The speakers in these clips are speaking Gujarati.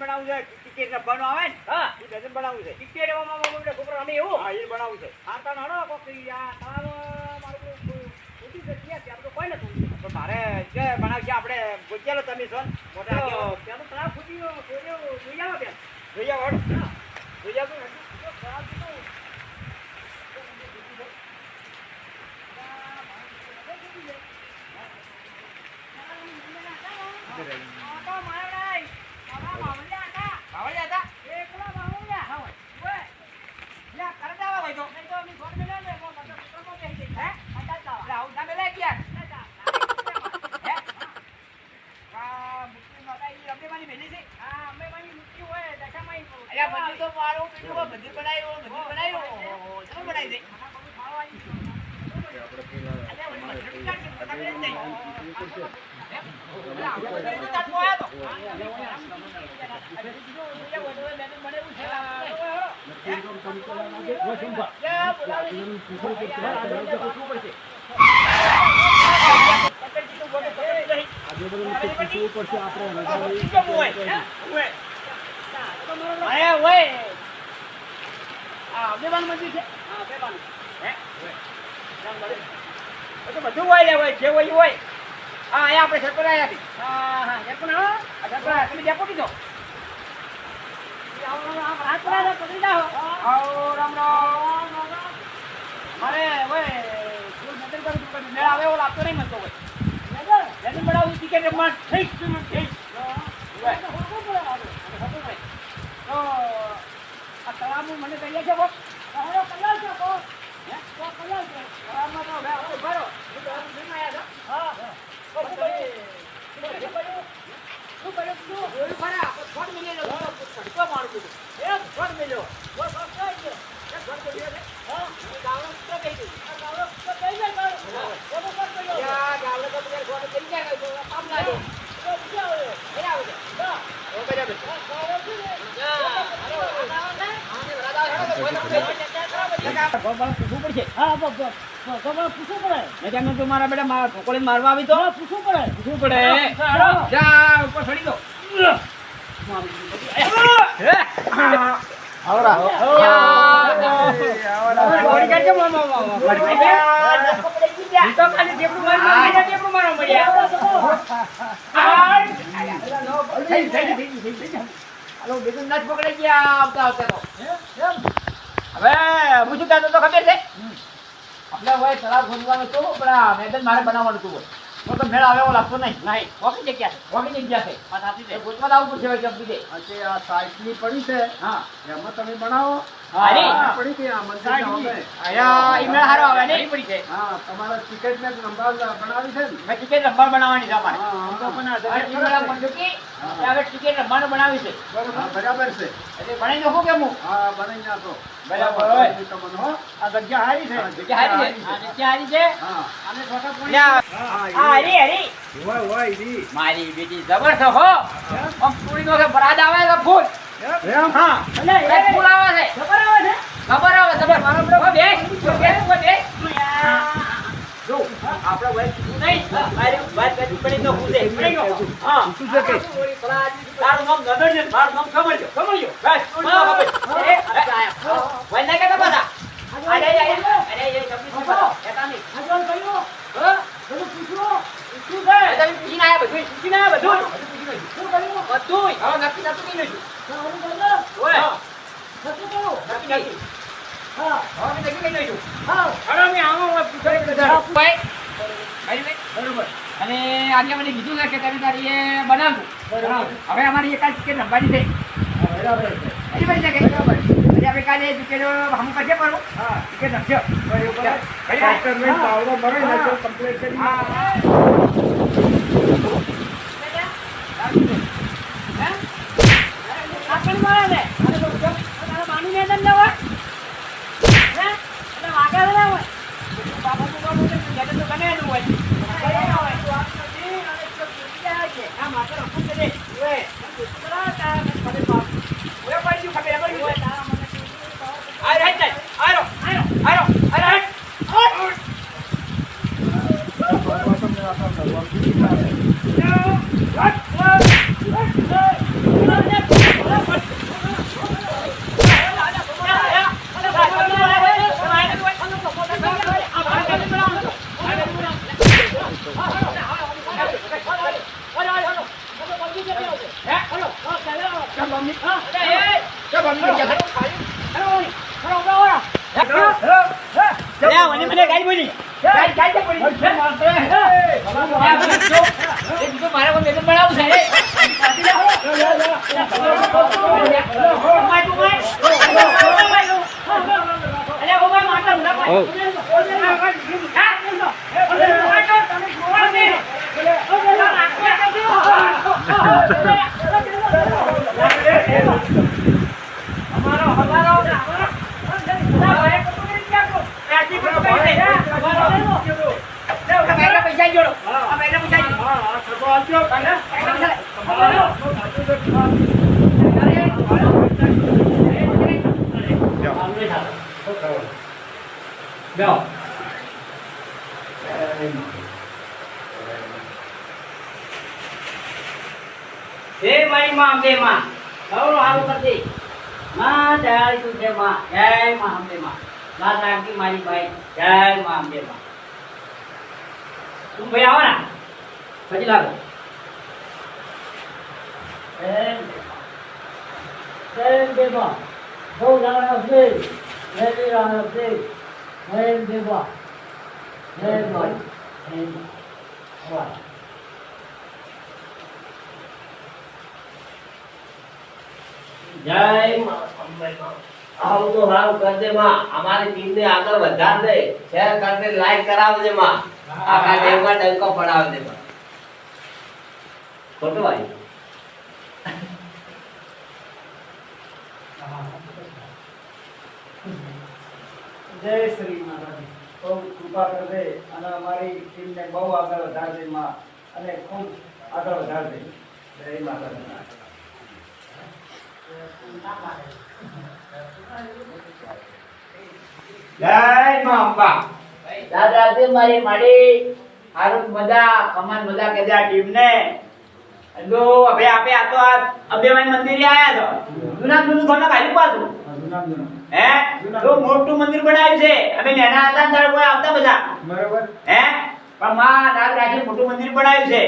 બનાવવું છે ટિકિટ રબવાનો આવે ને હા એ ડઝન બનાવવું છે ટિકિટ એમાં મોટા છોકરા અમે એવું હા એ બનાવવું છે આ તો નાનો કોકી આ તમારો મારું ઉઠી જગ્યા ત્યાં તો કોઈ નતું તો મારે જે બનાવશે આપણે પૂછેલો તમે છો ને મોટા આગેવાન. ત્યાં તો તળાવ ફૂટ્યું જોઈ આવો બેન જોઈ આવો હળો. જોઈ આવો ને. બાવળિયા હતા? લ્યા, કરતા આવા ભાઈ તો. હે? આવું ના મેલાય કે યાર. હે? આ મુસ્લિમ હતા ઈ અંબેમાની મેલી છે? અલ્યા, મંદિર તો મારું બીજું કોઈ મંદિર બનાવ્યું, મંદિર બનાવ્યું. શેનું બનાવી દે? અલ્યા, ઓલી મંદિરની કાંઈ મોટા મેલે જ નહીં. હે? અલ્યા, આપણે મંદિરનો તાટકો આયો તો. બધું હોય લે હોય જે હોય હોય. હા અહીંયા આપણે સરપંચ આવ્યા હતી. હા સરપંચ તમે ડેપો કીધો. રામ રામ. મારે હોય ફૂલ મેટર કરું છું મેળ આવે એવો લાગતો નહીં મળતો હોય. લેજન બનાવું ટિકિટ રમવા ઠીક ઠીક. તો આ તળાવનું મને કહીએ છે બોસ. તળાવમાં તો હવે આપણે ઉભા રહો. હું તળાવ જોઈને આવ્યા છો. શું કર્યું તું? જોયું ખરા ફોટ મિલી લો છડકો મારું કીધું એક ફોટ મિલ્યો એક ફોટ કઈ ગયો એક ફોટ મિલ્યો છે હા ગાવડો તો કહી દઉં ગાવડો તો કહી જાય ગાવડો એનો ફોટ મિલ્યો યા ગાવડો તો બીજા ફોટ કહી જાય તો કામ લાગે તો બીજા આવે એ આવે છે હા ઓ બરાબર ગાવડો છે યા હાલો આને બરાબર હેડો તો કોઈ ભગવાન પૂછવું પડશે હા ભગવાન પૂછવું પડે મેં તો મારા બેટા મારા ઢોકોળીને મારવા આવી તો પૂછવું પડે જા ઉપર ચડી દો આવરા ગોળી કાઢજો મામા તો ખાલી જેપડું મારવા જેપડું મારવા મળ્યા હાલો બીજું નચ પકડાઈ ગયા આવતા આવતા તો હવે હું શું કહેતો તો ખબર છે આપણે હોય તળાવ ખોદવાનું હતું પણ મેદાન મારે બનાવવાનું હતું તો મેળ આવે એવો લાગતો નહીં નહીં ઓકી જગ્યા છે ઓકી જગ્યા છે સાચી છે ગોતવા આવવું પડશે હવે જલ્દી આ સાઈડની પડી છે હા એમાં તમે બનાવો અરે પડી કે આ મંદિર આવે આયા ઈ મેળ હારો આવે નહીં પડી છે હા તમારા ટિકિટ ને નંબર બનાવી છે ને મેં ટિકિટ રંબાર બનાવવાની છે અમારે હા આમ તો પણ હવે ટિકિટ રંબાનું બનાવી છે બરાબર છે એટલે બનાવી નાખો કે હું હા બનાવી નાખો બરાબર તમને હો આ જગ્યા હારી છે જગ્યા હારી છે જગ્યા હારી છે હા અમે છોટા પોણી હા હરી હરી હોય ઈ મારી બેટી જબર છે હો આમ પૂરી નો બરાદ આવે છે ફૂલ એમ હા એટલે ફૂલ આવે છે જબર આવે જબર મારો બ્રો બેસ જો આપડા ભાઈ કીધું નહીં મારી વાત કરી પડી તો ખુદે પડી ગયો હા શું છે કે તારું નામ ગદર છે મારું નામ સમજ્યો બસ એ ભાઈ ના કેતા બધા અરે એ સબ્જી છે બધા કેતા નહીં આજોલ કયો હા બધું પૂછો શું છે તમે પૂછીને આયા બધું પૂછીને આયા બધું શું કર્યું બધું હવે નક્કી નતું કઈ લેજો ઓય નક્કી કરો નક્કી હા હવે નક્કી કઈ લેજો હા હવે મે આવો પૂછો બધા ભાઈ બરોબર અને આજે મને કીધું છે કે તમે તારી એ બનાવજો હવે અમારી એક જ ટિકિટ રમવાની છે બરાબર છે બરાબર છે બરાબર એટલે આપણે કાલે ટિકિટ હમ કરશે પરો હા ટિકિટ રમજો બરાબર ડોક્ટર ને પાવડો ભરે ને તો કમ્પ્લીટ કરી હા આપણ મારા ને અરે તારા માની મેદાન ના હોય હે એટલે વાગા ના હોય બાબા તો બાબુ ને જડે તો બને નું હોય આ માત્ર રખું છે ઓય તારા તારા મને બાપ ઓય પડી ખબર પડી ઓય તારા મને આ રાઈટ આરો અને મને ગાડી બોલી ગાડી બોલી હરખું મારતો હે. મારે કોઈ મેદન બનાવું છે પૈસા જોડો હે મારી માં અંબે માં સૌનો હારું કરજે માં દયાળી તું છે માં જય માં અંબે માં લાલ રાખી મારી ભાઈ જય માં અંબે માં તું ભાઈ આવો ને પછી લાગો દેવા બહુ લાવણા છે લેવી લાવણા છે દેવા જય આવું તો હારું કરજે માં અમારી ટીમ ને આગળ વધાર દે શેર કરજે લાઈક કરાવજે માં આખા દેવમાં ડંકો પડાવજે માં ખોટું ભાઈ જય શ્રી માતાજી. બહુ કૃપા કરજે અને અમારી ટીમને બહુ આગળ વધારજે માં અને ખૂબ આગળ વધારજે. જય માતાજી. જય માં અંબા દાદા મારી માડી હારું મજા કમાન મજા કે આ ટીમ ને જો હવે આપે આ તો આ અબેમાઈ મંદિરે આયા છો જૂના જૂનું થોડા કાઢી પાછું હે તો મોટું મંદિર બનાવ્યું છે અમે નાના હતા ને ત્યારે કોઈ આવતા બધા બરોબર. હે પણ માં દાદ રાખી મોટું મંદિર બનાવ્યું છે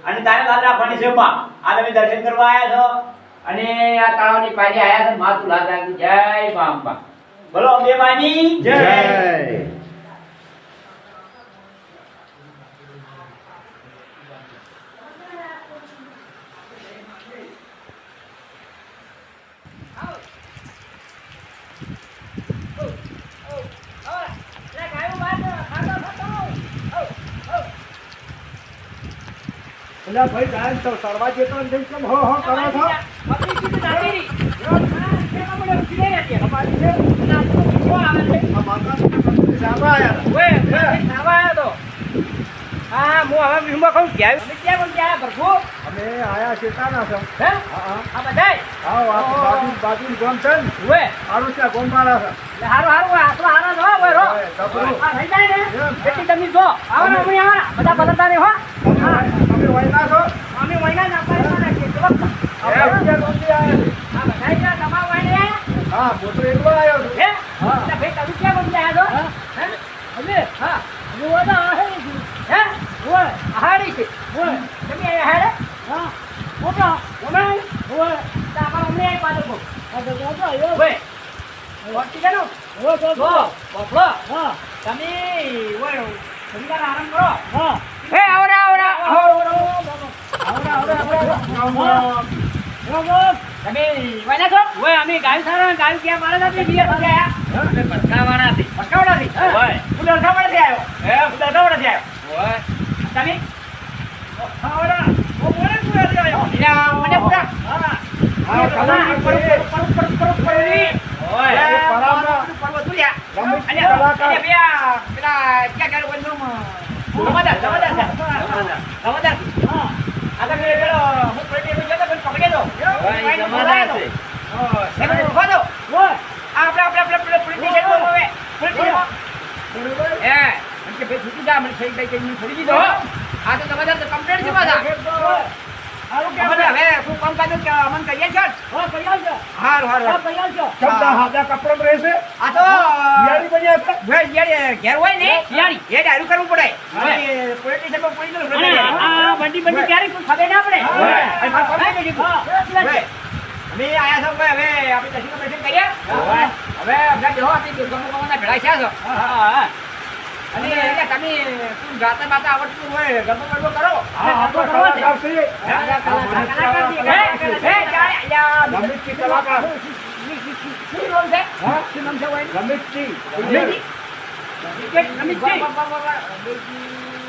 અને તારે દાદ રાખવાની છે માં આ તમે દર્શન કરવા આયા છો અને આ તળાવની પાછે આયા છો માં તું લાદ રાખી જય માં અંબા બોલો અબેમાઈની જય પેલા ભાઈ જાય તો સરવા જેતો નથી કેમ હો હો કરો છો? અમારી છે. આ માતાજી જાવા આયા હતા. અમે આયા શેતાના છો. હા આ બાજુ ગામ છે ને સારું છે ગામ વાળા છે. તમે વયના છો? આ બાજુ ગામથી આયા છે. હા હું તો એકલો આવ્યો છું. અને એટલે તમે શું ગાતા બાતા આવડતું હોય ગરબો બરબો કરો હા, આપણે કલાકાર છીએ. રમેશજી કલાકાર. શું નામ છે હા? શું નામ છે ભાઈ રમેશજી.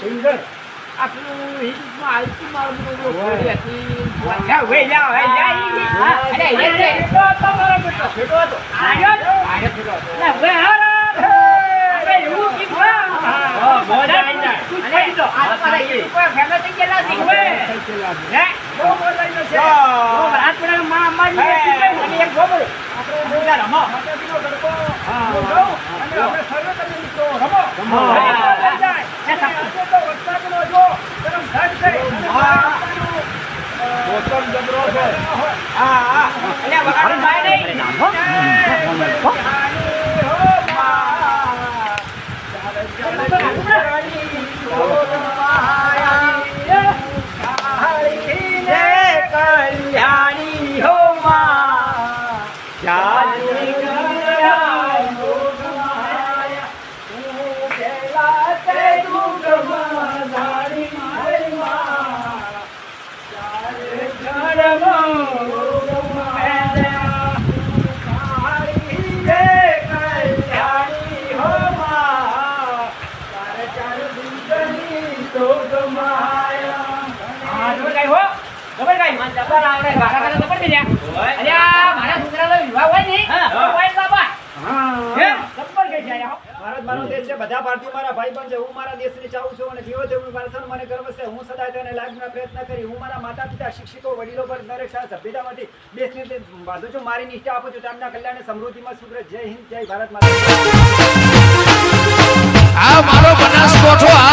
સિંગર. આપણું હિન્દુમાં આલતું મારું બધું ઓય. છોડી હતી. જાઓ, ભાઈ, જાઓ, ભાઈ, જાઓ. અરે, એ છે. તમારો બેટો. બેટો હતો. આયો? આયો બેટો હતો. અરે, ભાઈ, હારા. અરે, એવું કીધું, હા. હા, મોજા આવી જાય. અરે, આ તમારા હિન્દુ ફેમસ થઈ ગયેલા છે, હવે. હે? બહુ મોજા આવી છે. બહુ રાજપુરાના માં અમારી અને એક ગોબરું. આપણે મોજા રમો. માતાજીનો ગરબો. હા. હું ગાઉં અને આપણે સર્વે તમે મિત્રો રમો. રમો. અને આ જાય. અને આજે તો વરસાદનો જો ગરમ ઘાટ છે. અને હા. મોસમ જબરો છે. હા હા અલ્યા વગાડો ભાઈ નહીં કલ્યાણી હો માં ચાલી ગયા યોગમાયા તું કેલા તે દુઃખમાં ધારી મારી માં ચારે જન્મ યોગમાયા કાળી રે કલ્યાણી હો માં ચારે ચાર દુઃખની યોગમાયા હા જો કઈ હો ખબર કઈ મન જબર આવડે ગાડા ગાડા ખબર છે અરે આ મારા છોકરાનો વિવાહ હોય ને તો હોય બાબા હે જબર કઈ છે આયા ભારત મારો દેશ છે, બધા ભારતીયો મારા ભાઈબંધ છે. હું મારા દેશને ચાહું છું અને જીવો તેવું ભારતનો મને ગર્વ છે. હું સદાય તેને લાગવાનો પ્રયત્ન કરી. હું મારા માતા પિતા, શિક્ષકો, વડીલો પર દરેક શાળા સભ્યતામાંથી દેશને તે બાંધું છું. મારી નિષ્ઠા આપું છું. તેમના કલ્યાણ સમૃદ્ધિમાં સુગ્રહ. જય હિન્દ, જય ભારત માતા. આ મારો બનાસકોઠો આ